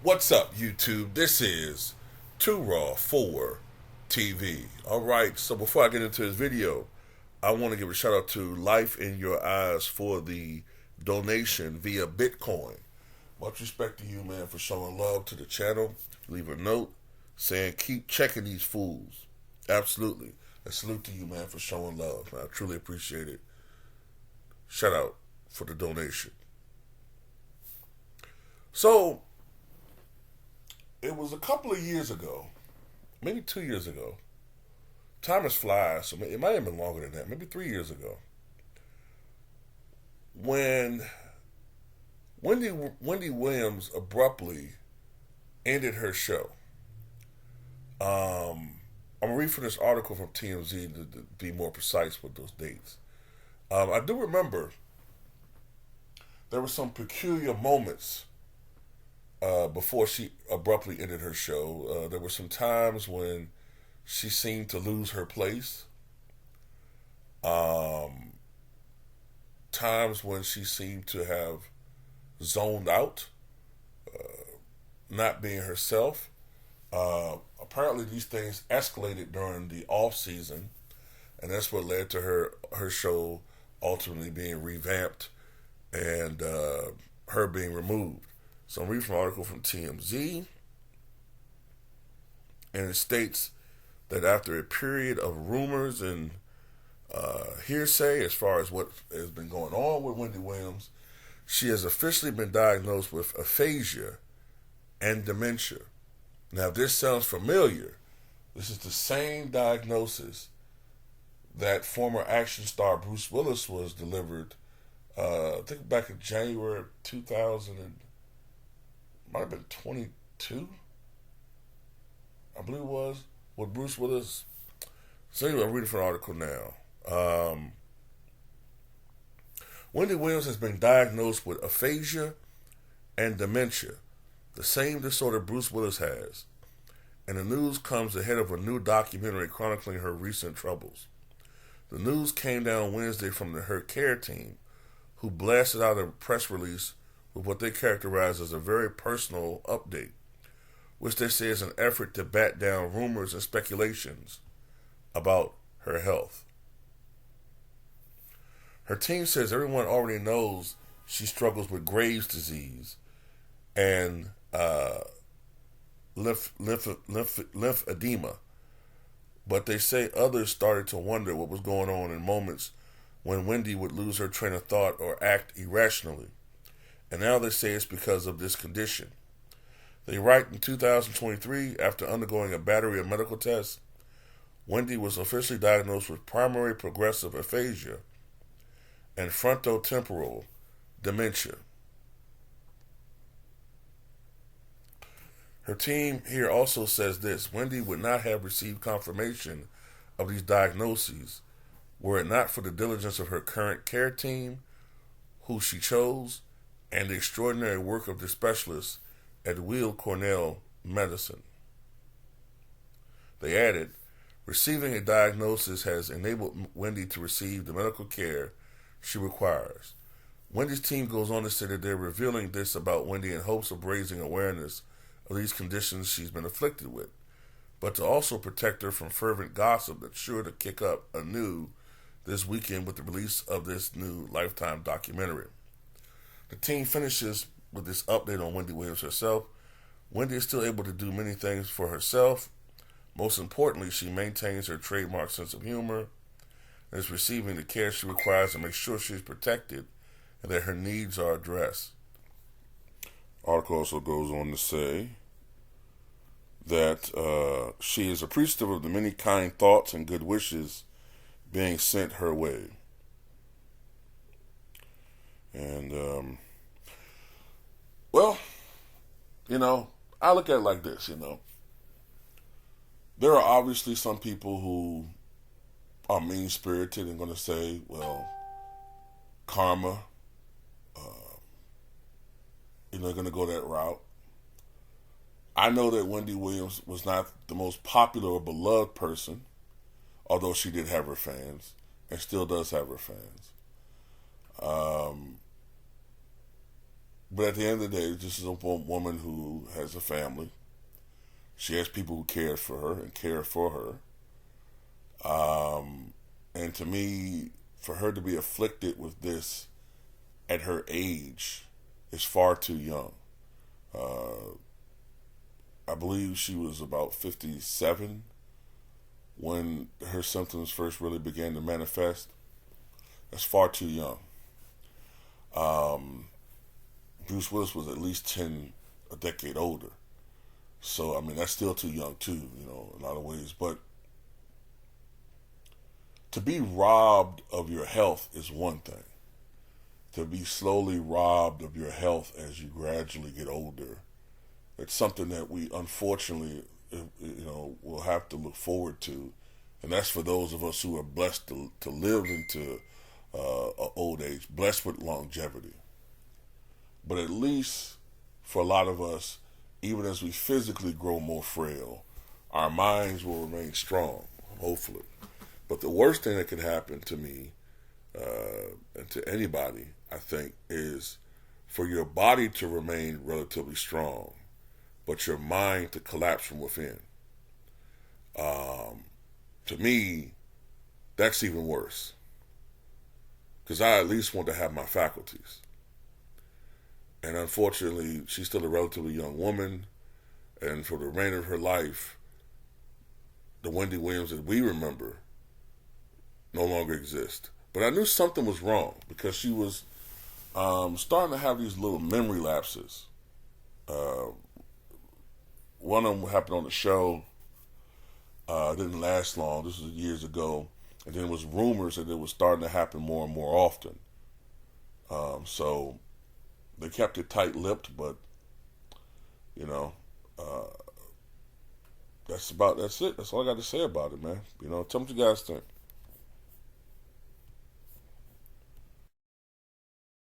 What's up, YouTube? This is Too Raw for TV. All right, so before I get into this video, I want to give a shout out to Life in Your Eyes for the donation via Bitcoin. Much respect to you, man, for showing love to the channel. Leave a note saying keep checking these fools. Absolutely. A salute to you, man, for showing love. Man, I truly appreciate it. Shout out for the donation. So, it was a couple of years ago, maybe 2 years ago. Time has flies, so it might have been longer than that, maybe 3 years ago, when Wendy Williams abruptly ended her show. I'm going to read from this article from TMZ to be more precise with those dates. I do remember there were some peculiar moments before she abruptly ended her show. There were some times when she seemed to lose her place. Times when she seemed to have zoned out, not being herself. Apparently these things escalated during the off season, and that's what led to her show ultimately being revamped and her being removed. So I'm reading from an article from TMZ, and it states that after a period of rumors and hearsay as far as what has been going on with Wendy Williams, she has officially been diagnosed with aphasia and dementia. Now, if this sounds familiar, this is the same diagnosis that former action star Bruce Willis was delivered, I think back in January of 2000 and might have been 22, I believe it was, with Bruce Willis. So anyway, I'm reading from an article now. Wendy Williams has been diagnosed with aphasia and dementia, the same disorder Bruce Willis has. And the news comes ahead of a new documentary chronicling her recent troubles. The news came down Wednesday from her care team, who blasted out a press release with what they characterize as a very personal update, which they say is an effort to bat down rumors and speculations about her health. Her team says everyone already knows she struggles with Graves' disease and lymphedema, but they say others started to wonder what was going on in moments when Wendy would lose her train of thought or act irrationally. And now they say it's because of this condition. They write in 2023, after undergoing a battery of medical tests, Wendy was officially diagnosed with primary progressive aphasia and frontotemporal dementia. Her team here also says this: Wendy would not have received confirmation of these diagnoses were it not for the diligence of her current care team, who she chose, and the extraordinary work of the specialists at Weill Cornell Medicine. They added, receiving a diagnosis has enabled Wendy to receive the medical care she requires. Wendy's team goes on to say that they're revealing this about Wendy in hopes of raising awareness of these conditions she's been afflicted with, but to also protect her from fervent gossip that's sure to kick up anew this weekend with the release of this new Lifetime documentary. The team finishes with this update on Wendy Williams herself. Wendy is still able to do many things for herself. Most importantly, she maintains her trademark sense of humor and is receiving the care she requires to make sure she's protected and that her needs are addressed. The article also goes on to say that she is appreciative of the many kind thoughts and good wishes being sent her way. And, well, I look at it like this, There are obviously some people who are mean-spirited and going to say, well, karma, going to go that route. I know that Wendy Williams was not the most popular or beloved person, although she did have her fans and still does have her fans. But at the end of the day, this is a woman who has a family. She has people who care for her and care for her. And to me, for her to be afflicted with this at her age is far too young. I believe she was about 57 when her symptoms first really began to manifest. That's far too young. Bruce Willis was at least a decade older. So, I mean, that's still too young too, in a lot of ways. But to be robbed of your health is one thing. To be slowly robbed of your health as you gradually get older, it's something that we unfortunately, will have to look forward to. And that's for those of us who are blessed to live into old age, blessed with longevity. But at least for a lot of us, even as we physically grow more frail, our minds will remain strong, hopefully. But the worst thing that can happen to me and to anybody, I think, is for your body to remain relatively strong, but your mind to collapse from within. To me, that's even worse. Because I at least want to have my faculties. And unfortunately, she's still a relatively young woman. And for the remainder of her life, the Wendy Williams that we remember no longer exists. But I knew something was wrong because she was starting to have these little memory lapses. One of them happened on the show. Didn't last long. This was years ago. And then it was rumors that it was starting to happen more and more often. So they kept it tight-lipped, but, that's it. That's all I got to say about it, man. Tell me what you guys think.